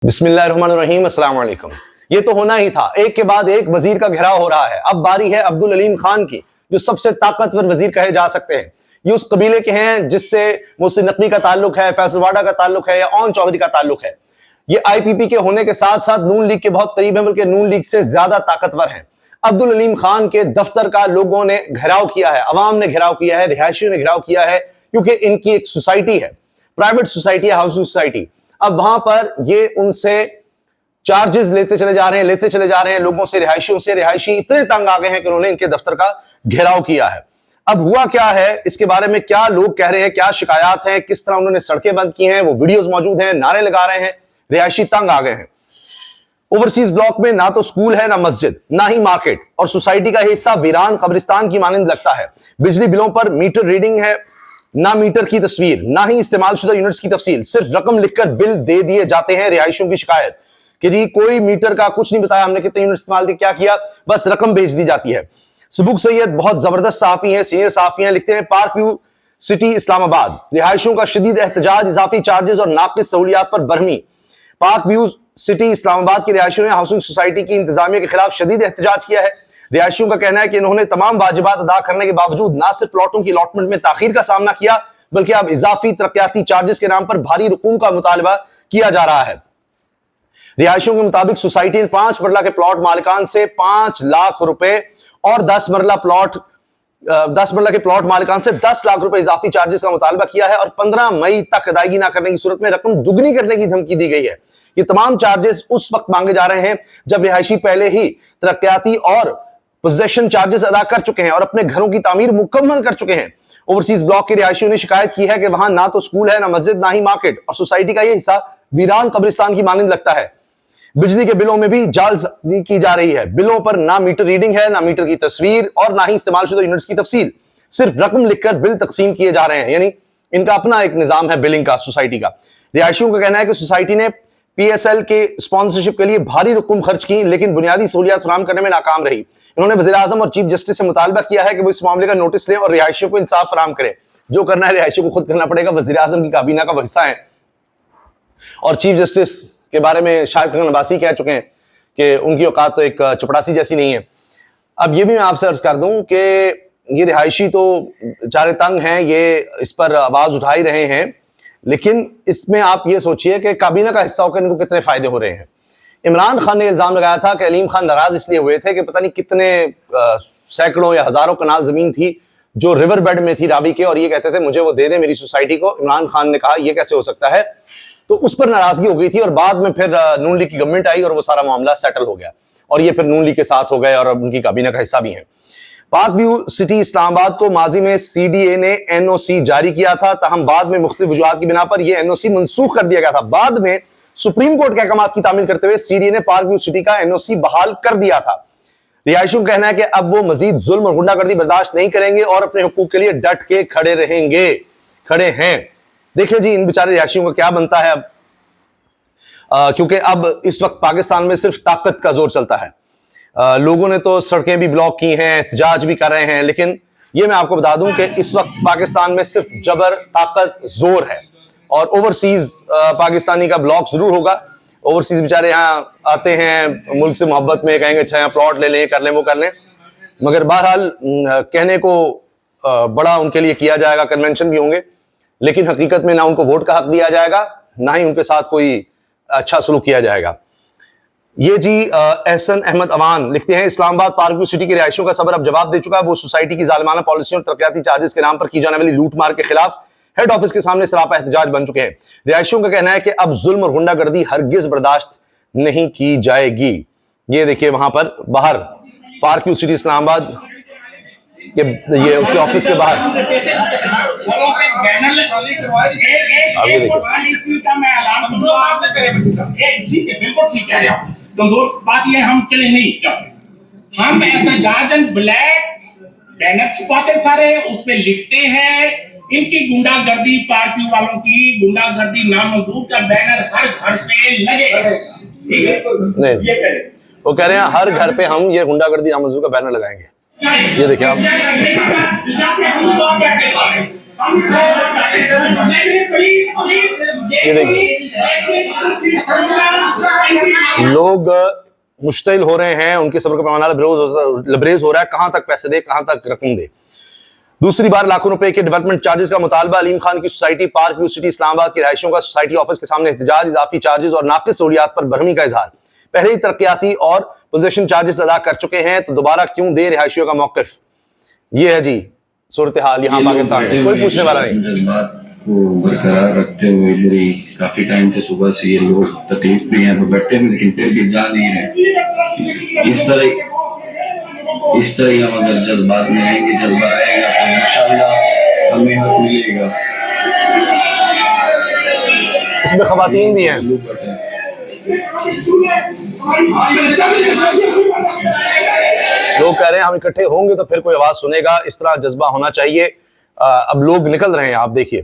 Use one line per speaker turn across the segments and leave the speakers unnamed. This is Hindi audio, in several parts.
बिस्मिल्लाहिर्रहमानिर्रहीम, अस्सलाम वालेकुम। ये तो होना ही था, एक के बाद एक वजीर का घेराव हो रहा है। अब बारी है अब्दुल अलीम खान की, जो सबसे ताकतवर वजीर कहे जा सकते हैं। ये उस कबीले के हैं जिससे मोहसिन नकवी का ताल्लुक है, फैसल वाडा का ताल्लुक है या ओन चौधरी का ताल्लुक है। ये आईपीपी के होने के साथ साथ नून लीग के बहुत करीब है, बल्कि नून लीग से ज्यादा ताकतवर हैं। अब्दुल अलीम खान के दफ्तर का लोगों ने घेराव किया है, अवाम ने घेराव किया है, रिहायशियों ने घेराव किया है, क्योंकि इनकी एक सोसाइटी है, प्राइवेट सोसाइटी है, हाउसिंग सोसाइटी। अब वहां पर ये उनसे चार्जेस लेते चले जा रहे हैं लोगों से, रिहायशियों से। रिहायशी इतने तंग आ गए हैं कि उन्होंने इनके दफ्तर का घेराव किया है। अब हुआ क्या है, इसके बारे में क्या लोग कह रहे हैं, क्या शिकायत हैं, किस तरह उन्होंने सड़कें बंद की हैं, वो वीडियोस मौजूद हैं, नारे लगा रहे हैं, रिहायशी तंग आ गए हैं। ओवरसीज ब्लॉक में ना तो स्कूल है, ना मस्जिद, ना ही मार्केट, और सोसाइटी का हिस्सा वीरान कब्रिस्तान की मानंद लगता है। बिजली बिलों पर मीटर रीडिंग है, ना मीटर की तस्वीर, ना ही इस्तेमालशुदा यूनिट्स की तफसील, सिर्फ रकम लिखकर बिल दे दिए जाते हैं। रिहायशियों की शिकायत कि जी कोई मीटर का कुछ नहीं बताया, हमने कितने यूनिट इस्तेमाल किए, क्या किया, बस रकम भेज दी जाती है। सबूक सैयद बहुत जबरदस्त सहाफी हैं, सीनियर सहाफी हैं, लिखते हैं पार्क व्यू सिटी इस्लामाबाद, रिहायशियों का शदीद एहतजाज, इजाफी चार्जेस और नाकिस सहूलियात पर बरहमी। पार्क व्यू सिटी इस्लामाबाद की रिहायशियों ने हाउसिंग सोसाइटी की इंतजामिया के खिलाफ शदीद एहतजाज किया है। रिहायशियों का कहना है कि इन्होंने तमाम वाजिबात अदा करने के बावजूद न सिर्फ प्लॉटों की अलॉटमेंट में ताखीर का सामना किया, बल्कि अब इजाफी तरक्याती चार्जेस के नाम पर भारी रकूम का मुतालबा किया जा रहा है। रिहायशियों के मुताबिक सोसाइटी ने 5 मरला के प्लॉट मालिकान से 5 लाख रुपए और 10 मरला के प्लॉट मालिकान से 10 लाख रुपए इजाफी चार्जेस का मुतालबा किया है, और 15 मई तक अदायगी ना करने की सूरत में रकम दुगनी करने की धमकी दी गई है। ये तमाम चार्जेस उस वक्त मांगे जा रहे हैं जब रिहायशी पहले ही तरक्याती और पोजेशन चार्जेस अदा कर चुके हैं और अपने घरों की तामीर मुकम्मल कर चुके हैं। ओवरसीज ब्लॉक के रिहायशियों ने शिकायत की है कि वहां ना तो स्कूल है, ना मस्जिद, ना ही मार्केट, और सोसाइटी का यह हिस्सा वीरान कब्रिस्तान की मानंद लगता है। बिजली के बिलों में भी जालसाजी की जा रही है। बिलों पर ना मीटर रीडिंग है, ना मीटर की तस्वीर, और ना ही इस्तेमालशुदा यूनिट्स की तफसील, सिर्फ रकम लिखकर बिल तकसीम किए जा रहे हैं। यानी इनका अपना एक निजाम है बिलिंग का सोसाइटी का। रिहायशियों का कहना है कि सोसाइटी ने पीएसएल के स्पॉन्सरशिप के लिए भारी रकम खर्च की, लेकिन बुनियादी सहूलियात फराहम करने में नाकाम रही। इन्होंने वज़ीर आज़म और चीफ जस्टिस से मुतालबा किया है कि वो इस मामले का नोटिस लें और रिहायशियों को इंसाफ फराहम करें। जो करना है रिहायशियों को खुद करना पड़ेगा, वज़ीर आज़म की काबीना का हिस्सा है। और चीफ जस्टिस के बारे में शाहिद खान अब्बासी कह चुके हैं कि उनकी औकात तो एक चपड़ासी जैसी नहीं है। अब ये भी मैं आपसे अर्ज कर दूं कि ये रिहायशी तो बेचारे तंग हैं, ये इस पर आवाज उठा ही रहे हैं, लेकिन इसमें आप ये सोचिए कि काबीना का हिस्सा होकर इनको कितने फायदे हो रहे हैं। इमरान खान ने इल्जाम लगाया था कि अलीम खान नाराज इसलिए हुए थे कि पता नहीं कितने सैकड़ों या हजारों कनाल जमीन थी जो रिवर बेड में थी रावी के, और ये कहते थे मुझे वो दे दे मेरी सोसाइटी को। इमरान खान ने कहा यह कैसे हो सकता है, तो उस पर नाराजगी हो गई थी, और बाद में फिर नून लीग की गवर्नमेंट आई और वो सारा मामला सेटल हो गया, और ये फिर नून लीग के साथ हो गए और अब उनकी काबीना का हिस्सा भी है। पार्क व्यू सिटी इस्लामाबाद को माजी में सीडीए ने एनओसी जारी किया था, तहम बाद में मुख्तलिफ वजूहात की बिना पर यह एनओसी मनसूख कर दिया गया था। बाद में सुप्रीम कोर्ट के अहकामात की तामील करते हुए सीडीए ने पार्क व्यू सिटी का एनओसी बहाल कर दिया था। रिहायशियों का कहना है कि अब वो मजीद जुल्म और गुंडागर्दी बर्दाश्त नहीं करेंगे और अपने हुकूक के लिए डट के खड़े हैं। देखिए जी इन बेचारे रिहायशियों का क्या बनता है अब, क्योंकि अब इस वक्त पाकिस्तान में सिर्फ ताकत का जोर चलता है। लोगों ने तो सड़कें भी ब्लॉक की हैं, एहतजाज भी कर रहे हैं, लेकिन ये मैं आपको बता दूं कि इस वक्त पाकिस्तान में सिर्फ जबर, ताकत, जोर है। और ओवरसीज पाकिस्तानी का ब्लॉक जरूर होगा। ओवरसीज बेचारे यहाँ आते हैं मुल्क से मोहब्बत में, कहेंगे अच्छा यहाँ प्लॉट ले लें, कर लें, वो कर लें, मगर बहरहाल कहने को बड़ा उनके लिए किया जाएगा, कन्वेंशन भी होंगे, लेकिन हकीकत में ना उनको वोट का हक दिया जाएगा, ना ही उनके साथ कोई अच्छा सलूक किया जाएगा। ये जी एहसन अहमद अवान लिखते हैं इस्लामाबाद पार्क व्यू सिटी के रिहायशियों का सबर अब जवाब दे चुका है। वो सोसाइटी की जालिमाना पॉलिसियों और तरक्याती चार्जेस के नाम पर की जाने वाली लूट मार के खिलाफ हेड ऑफिस के सामने सरापा एहतजाज बन चुके हैं। रिहायशियों का कहना है कि अब जुल्म और गुंडागर्दी हरगिज बर्दाश्त नहीं की जाएगी। ये देखिए वहां पर बाहर पार्क व्यू सिटी इस्लामाबाद के ये उसके ऑफिस के बाहर
बात ये हम चले नहीं चाहते, हम एहतजाजन ब्लैक बैनर छुपाते सारे, उसमें लिखते हैं इनकी गुंडागर्दी, पार्टी वालों की गुंडागर्दी नामंजूर का बैनर हर घर पे लगेगा। ठीक है, ये करें।
वो कह रहे हैं हर घर पे हम ये गुंडागर्दी नामंजूर का बैनर लगाएंगे। ये देखिए आप ये देखिए लोग मुश्तिल हो रहे हैं, उनके सब्र का पैमाना लबरेज हो रहा है, कहां तक पैसे दे, कहां तक रकम दे। दूसरी बार लाखों रुपए के डेवलपमेंट चार्जेस का मुतालबा। अलीम खान की society park view city Islamabad की रहायशियों का सोसाइटी ऑफिस के सामने एहतजाज। इजाफी चार्जेस और नाकिस सहूलियात पर बरहमी का इजहार। पहले ही तरक्याती और पोजीशन चार्जेस अदा कर चुके हैं तो दोबारा क्यों दे रहायशियों का मौकिफ। ये है जी सूरत हाल यहाँ पाकिस्तान में, कोई पूछने वाला नहीं।
जज्बात को बरकरार रखते हुए इधर ही काफी टाइम से सुबह से ये लोग तकलीफ में हैं, बैठे हैं लेकिन फिर भी जा नहीं रहे। इस तरह हम अगर जज्बात में रहेंगे, जज्बा आएगा तो इंशाल्लाह हमें हक मिलेगा।
इसमें खवातीन भी हैं। लोग कह रहे हैं हम इकट्ठे होंगे तो फिर कोई आवाज सुनेगा, इस तरह जज्बा होना चाहिए। अब लोग निकल रहे हैं, आप देखिए।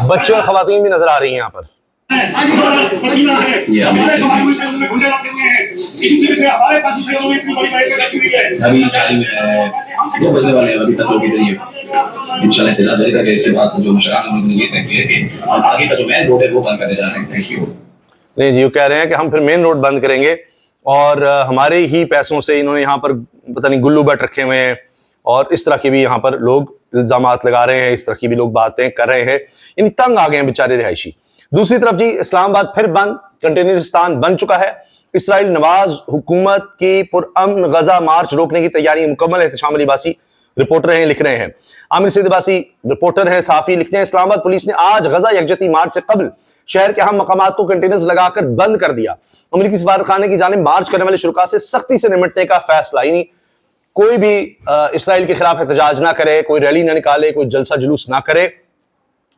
बच्चे और खवातीन भी नजर आ रही हैं यहाँ पर।
अभी 2 बजने वाले हैं, अभी तक लोग इधर ही हैं। इंशाल्लाह इंतजार रहेगा कि इसके बाद जो मशरान उन्होंने ये तय किया कि हम आगे का जो मेन रोड है वो बंद करने जा रहे हैं। Thank you.
नहीं जी, वो कह रहे हैं कि हम फिर मेन रोड बंद करेंगे और हमारे ही पैसों से इन्होंने यहाँ पर पता नहीं गुल्लू बैट रखे हुए हैं और इस तरह के भी यहाँ पर लोग इल्जामात लगा रहे हैं, इस तरह की भी लोग बातें कर रहे हैं। यानी तंग आ गए हैं बेचारे रिहायशी। दूसरी तरफ जी इस्लामाबाद फिर बंद, कंटेनरिस्तान बन चुका है। इसराइल नवाज हुकूमत की पुरअमन गजा मार्च रोकने की तैयारी मुकम्मल है। एहतशाम अली अब्बासी रिपोर्टर हैं, लिख रहे हैं। आमिर सईद अब्बासी रिपोर्टर हैं, साफी लिखते हैं इस्लामाबाद पुलिस ने आज गजा यकजहती मार्च से कबल शहर के अहम मकामात को कंटेनर्स लगाकर बंद कर दिया। अमेरिकी सफारतखाने की जानिब मार्च करने वाले शुरुआत से सख्ती से निपटने का फैसला। यानी कोई भी इसराइल के खिलाफ एहतजाज ना करे, कोई रैली ना निकाले, कोई जलसा जुलूस ना करे।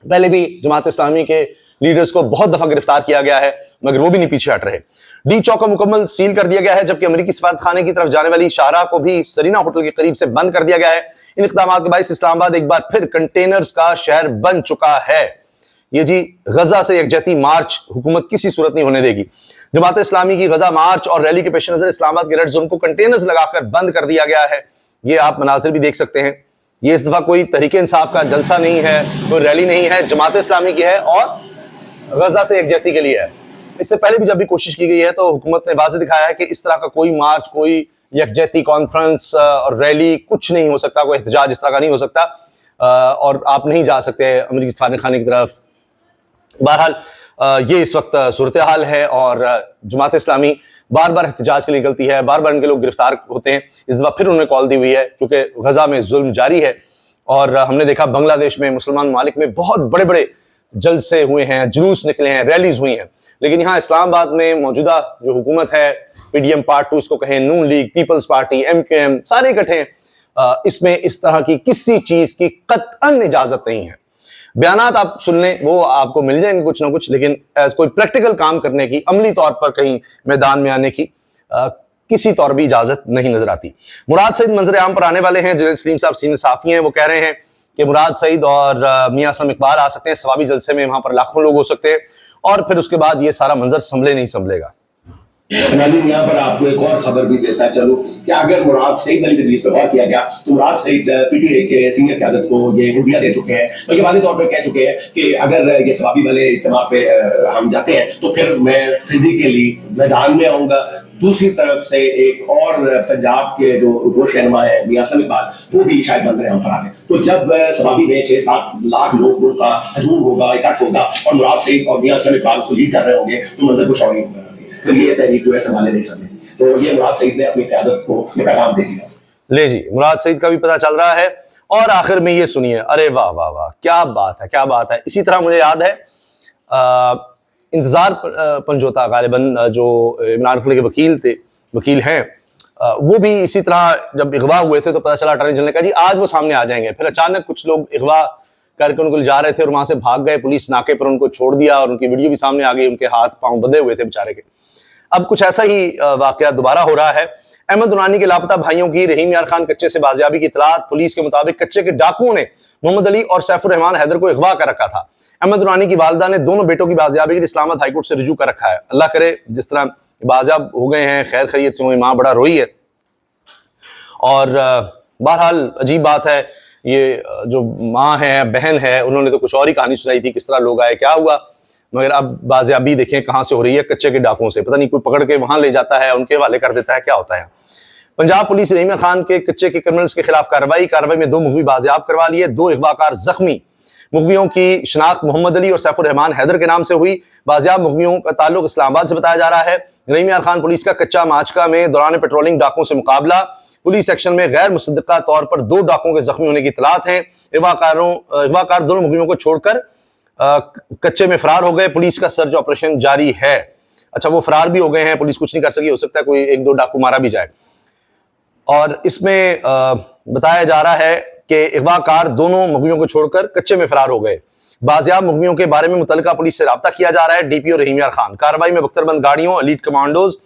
पहले भी जमात इस्लामी के लीडर्स को बहुत दफा गिरफ्तार किया गया है मगर वो भी नहीं पीछे हट रहे। डी चौक को मुकम्मल सील कर दिया गया है, जबकि अमेरिकी सफारतखाने की तरफ जाने वाली शाहराह को भी सरीना होटल के करीब से बंद कर दिया गया है। इन इक़दाम के बायस इस्लामाबाद एक बार फिर कंटेनर्स का शहर बन चुका है। ये जी गजा से यकजहती मार्च हुकूमत किसी सूरत नहीं होने देगी। जमात इस्लामी की गजा मार्च और रैली के पेश नजर इस्लामाबाद के रेड जोन को कंटेनर्स लगाकर बंद कर दिया गया है। ये आप मनाजिर भी देख सकते हैं। ये इस दफा कोई तहरीक इंसाफ का जलसा नहीं है, कोई रैली नहीं है, जमात इस्लामी की है और गजा से यकजहती के लिए है। इससे पहले भी जब भी कोशिश की गई है तो हुकूमत ने वाज़ेह दिखाया है कि इस तरह का कोई मार्च, कोई यकजहती कॉन्फ्रेंस और रैली कुछ नहीं हो सकता, कोई एहतजाज इस तरह का नहीं हो सकता और आप नहीं जा सकते अमेरिकी सफारतखाने की तरफ। बहरहाल ये इस वक्त सूरत हाल है और जमात इस्लामी बार बार एहतजाज के लिए निकलती है, बार बार इनके लोग गिरफ्तार होते हैं। इस दफा फिर उन्होंने कॉल दी हुई है क्योंकि गजा में जुल्म जारी है और हमने देखा बांग्लादेश में, मुसलमान ममालिक में बहुत बड़े बड़े जलसे हुए हैं, जुलूस निकले हैं, रैलीज हुई हैं, लेकिन यहाँ इस्लामाबाद में मौजूदा जो हुकूमत है, PDM पार्ट 2 इसको कहें, नून लीग, पीपल्स पार्टी, MQM, सारे इकट्ठे हैं। इसमें इस तरह की किसी चीज की कतअन इजाजत नहीं है। बयानात आप सुन लें, वो आपको मिल जाएंगे कुछ ना कुछ, लेकिन कोई प्रैक्टिकल काम करने की, अमली तौर पर कहीं मैदान में आने की किसी तौर भी इजाजत नहीं नजर आती। मुराद सईद मंजर आम पर आने वाले हैं। जुनैद सलीम साहब सीनियर साफी हैं, वो कह रहे हैं कि मुराद सईद और मियां असलम इकबाल आ सकते हैं सवाबी जलसे में, वहां पर लाखों लोग हो सकते हैं और फिर उसके बाद ये सारा मंजर संभले नहीं संभलेगा।
नाज़रीन, यहाँ पर आपको एक और खबर भी देता चलो कि अगर मुराद सईद अली तदरीस पर गौर किया गया तो मुराद सईद PTI के सीनियर क़यादत को ये हिदिया दे चुके हैं, बल्कि वाज़ेह तौर पर कह चुके हैं कि अगर ये सवाबी वाले इज्तिमा पे हम जाते हैं तो फिर मैं फिजिकली मैदान में आऊंगा। दूसरी तरफ से एक और पंजाब के जो गोश रहनुमा है मियां असलम इकबाल, वो भी शायद मंजर आम पर आ गए। तो जब सवाबी में 6-7 लाख लोगों का हजूम होगा, इकट्ठ होगा और मुराद सईद और मियां असलम इकबाल उसको लीड कर रहे होंगे तो मंजर कुछ और ही होगा। तो ये तहरीक जो है संभाले नहीं सकते। तो ये मुराद सईद ने अपनी क़यादत को ये पैगाम दे दिया।
ले जी, मुराद सईद का भी पता चल रहा है और आखिर में ये सुनिए, अरे वाह वाह वाह, क्या बात है, क्या बात है। इसी तरह मुझे याद है इंतजार पंजोता गालिबन जो इमरान खान के वकील हैं, वो भी इसी तरह जब अगवा हुए थे तो पता चला अटॉर्नी जनरल ने कहा जी आज वो सामने आ जाएंगे। फिर अचानक कुछ लोग अगवा करके उनको जा रहे थे और वहां से भाग गए, पुलिस नाके पर उनको छोड़ दिया और उनकी वीडियो भी सामने आ गई, उनके हाथ पांव बंधे हुए थे बेचारे के। अब कुछ ऐसा ही वाकया दोबारा हो रहा है। अहमद दुरानी के लापता भाइयों की रहीम यार खान कच्चे से बाजियाबी की इतलात। पुलिस के मुताबिक कच्चे के डाकुओं ने मोहम्मद अली और सैफुर रहमान हैदर को अगवा कर रखा था। अहमद दुरानी की वालदा ने दोनों बेटों की बाजियाबी के लिए इस्लामाबाद हाईकोर्ट से रुजू कर रखा है। अल्लाह करे जिस तरह बाजियाब हो गए हैं खैर खैरियत से, वही माँ बड़ा रोई है। और बहरहाल अजीब बात है, ये जो माँ है बहन है उन्होंने तो कुछ और ही कहानी सुनाई थी, किस तरह लोग आए क्या हुआ, मगर अब बाजियाबी देखें कहाँ से हो रही है, कच्चे के डाकुओं से, पता नहीं कोई पकड़ के वहां ले जाता है, उनके हवाले कर देता है, क्या होता है। पंजाब पुलिस रहीम खान के कच्चे के क्रिमिनल्स के खिलाफ कार्रवाई में 2 मुगवी बाजियाब करवा लिए, 2 अगवाकार जख्मी। मुगवियों की शनाख्त मोहम्मद अली और सैफुर रहमान हैदर के नाम से हुई। बाजियाब मुगवियों का ताल्लुक इस्लामाबाद से बताया जा रहा है। रहीम यार खान पुलिस का कच्चा माचका में दौरान पेट्रोलिंग डाकुओं से मुकाबला। पुलिस एक्शन में गैर मुसद्दका तौर पर 2 डाकुओं के जख्मी होने की इतलात है। अगवाकार दोनों मुगवियों को छोड़कर कच्चे में फरार हो गए। पुलिस का सर्च ऑपरेशन जारी है। अच्छा, वो फरार भी हो गए हैं, पुलिस कुछ नहीं कर सकी, हो सकता है कोई 1-2 डाकू मारा भी जाए। और इसमें बताया जा रहा है कि अगवाकार दोनों मुगवियों को छोड़कर कच्चे में फरार हो गए। बाजियाब मुगवियों के बारे में मुतल्लिका पुलिस से राब्ता किया जा रहा है। डीपीओ रहीम यार खान कार्रवाई में बख्तरबंद गाड़ियों, एलीट कमांडोज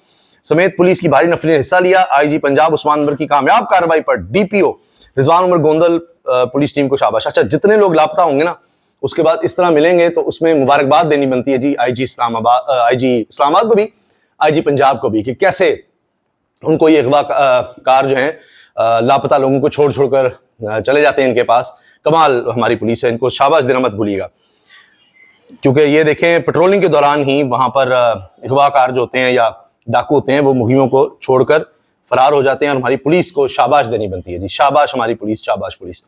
समेत पुलिस की भारी नफरी ने हिस्सा लिया। आईजी पंजाब उस्मान उमर की कामयाब कार्रवाई पर DPO Rizwan Umar Gondal police team को शाबाश। अच्छा, जितने लोग लापता होंगे ना उसके बाद इस तरह मिलेंगे तो उसमें मुबारकबाद देनी बनती है जी आईजी इस्लामाबाद को भी, आईजी पंजाब को भी, कि कैसे उनको ये अगवा कार जो हैं लापता लोगों को छोड़ छोड़कर चले जाते हैं इनके पास। कमाल हमारी पुलिस है, इनको शाबाश देना मत भूलिएगा। क्योंकि ये देखें पेट्रोलिंग के दौरान ही वहां पर अगवा कार जो होते हैं या डाकू होते हैं वो मुगवियों को छोड़कर फरार हो जाते हैं और हमारी पुलिस को शाबाश देनी बनती है जी। शाबाश हमारी पुलिस, शाबाश पुलिस।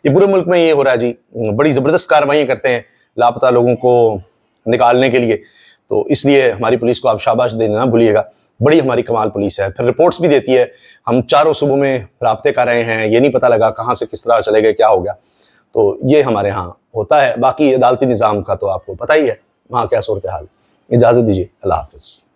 ये पूरे मुल्क में ये हो रहा है जी, बड़ी जबरदस्त कार्रवाई करते हैं लापता लोगों को निकालने के लिए, तो इसलिए हमारी पुलिस को आप शाबाश देना ना भूलिएगा। बड़ी हमारी कमाल पुलिस है। फिर रिपोर्ट्स भी देती है, हम चारों सूबों में राब्ते कर रहे हैं, ये नहीं पता लगा कहाँ से किस तरह चले गए, क्या हो गया। तो ये हमारे यहाँ होता है। बाकी अदालती निज़ाम का तो आपको पता ही है वहाँ क्या सूरत हाल। इजाज़त दीजिए, अल्लाह हाफ़िज़।